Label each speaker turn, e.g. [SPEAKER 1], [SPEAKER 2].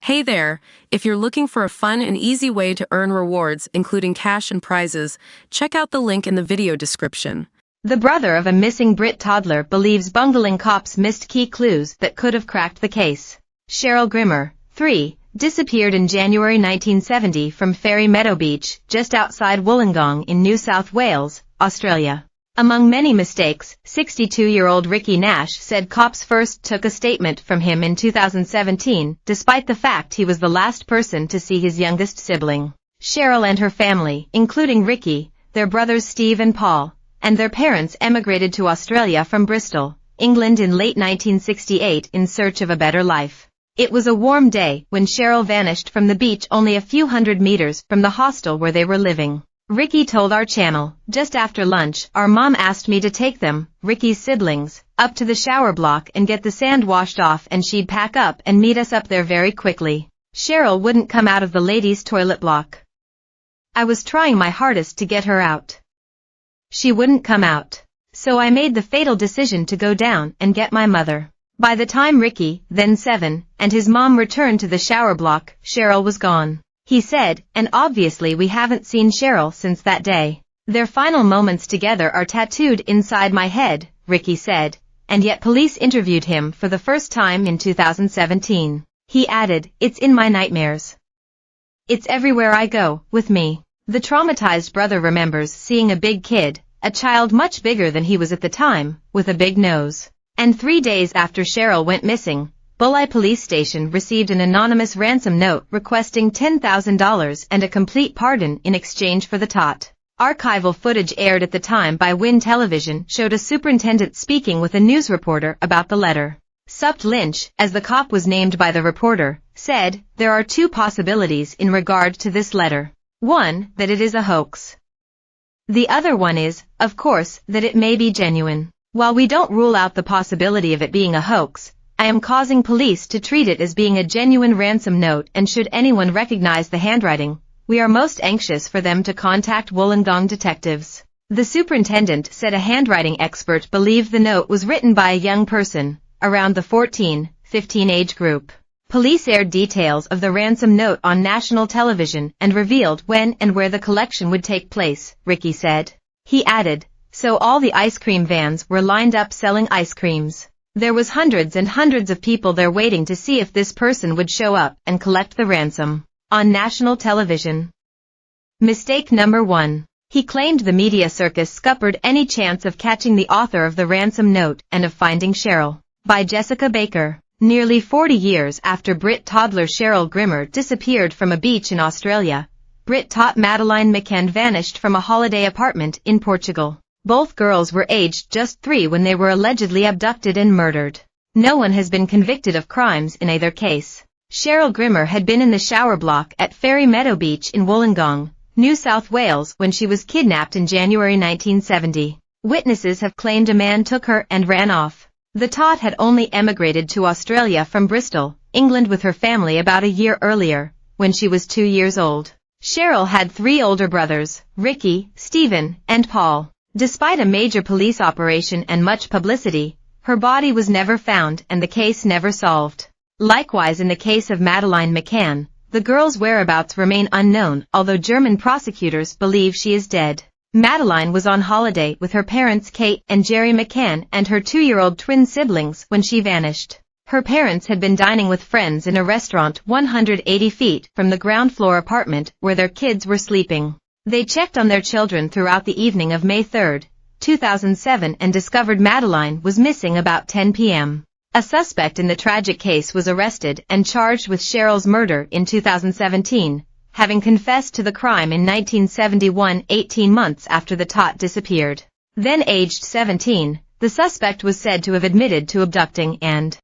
[SPEAKER 1] Hey there! If you're looking for a fun and easy way to earn rewards, including cash and prizes, check out the link in the video description.
[SPEAKER 2] The brother of a missing Brit toddler believes bungling cops missed key clues that could have cracked the case. Cheryl Grimmer, 3, disappeared in January 1970 from Fairy Meadow Beach, just outside Wollongong in New South Wales, Australia. Among many mistakes, 62-year-old Ricky Nash said cops first took a statement from him in 2017, despite the fact he was the last person to see his youngest sibling. Cheryl and her family, including Ricky, their brothers Steve and Paul, and their parents emigrated to Australia from Bristol, England in late 1968 in search of a better life. It was a warm day when Cheryl vanished from the beach only a few hundred meters from the hostel where they were living. Ricky told our channel, "Just after lunch, our mom asked me to take them, Ricky's siblings, up to the shower block and get the sand washed off, and she'd pack up and meet us up there very quickly. Cheryl wouldn't come out of the ladies' toilet block. I was trying my hardest to get her out. She wouldn't come out. So I made the fatal decision to go down and get my mother." By the time Ricky, then 7, and his mom returned to the shower block, Cheryl was gone. He said, "And obviously we haven't seen Cheryl since that day. Their final moments together are tattooed inside my head," Ricky said, and yet police interviewed him for the first time in 2017. He added, "It's in my nightmares. It's everywhere I go, with me." The traumatized brother remembers seeing a big kid, a child much bigger than he was at the time, with a big nose. And 3 days after Cheryl went missing, Bulli Police Station received an anonymous ransom note requesting $10,000 and a complete pardon in exchange for the tot. Archival footage aired at the time by Win Television showed a superintendent speaking with a news reporter about the letter. Supt Lynch, as the cop was named by the reporter, said, "There are two possibilities in regard to this letter. One, that it is a hoax. The other one is, of course, that it may be genuine. While we don't rule out the possibility of it being a hoax, I am causing police to treat it as being a genuine ransom note, and should anyone recognize the handwriting, we are most anxious for them to contact Wollongong detectives." The superintendent said a handwriting expert believed the note was written by a young person, around the 14-15 age group. Police aired details of the ransom note on national television and revealed when and where the collection would take place, Ricky said. He added, "So all the ice cream vans were lined up selling ice creams. There was hundreds and hundreds of people there waiting to see if this person would show up and collect the ransom." On national television. Mistake number 1. He claimed the media circus scuppered any chance of catching the author of the ransom note and of finding Cheryl. By Jessica Baker. Nearly 40 years after Brit toddler Cheryl Grimmer disappeared from a beach in Australia, Brit tot Maddie McCann vanished from a holiday apartment in Portugal. Both girls were aged just 3 when they were allegedly abducted and murdered. No one has been convicted of crimes in either case. Cheryl Grimmer had been in the shower block at Fairy Meadow Beach in Wollongong, New South Wales when she was kidnapped in January 1970. Witnesses have claimed a man took her and ran off. The tot had only emigrated to Australia from Bristol, England with her family about a year earlier, when she was 2 years old. Cheryl had 3 older brothers, Ricky, Stephen, and Paul. Despite a major police operation and much publicity, her body was never found and the case never solved. Likewise in the case of Maddie McCann, the girl's whereabouts remain unknown, although German prosecutors believe she is dead. Madeline was on holiday with her parents Kate and Jerry McCann and her 2-year-old twin siblings when she vanished. Her parents had been dining with friends in a restaurant 180 feet from the ground floor apartment where their kids were sleeping. They checked on their children throughout the evening of May 3, 2007 and discovered Madeline was missing about 10 p.m. A suspect in the tragic case was arrested and charged with Cheryl's murder in 2017, having confessed to the crime in 1971, 18 months after the tot disappeared. Then aged 17, the suspect was said to have admitted to abducting and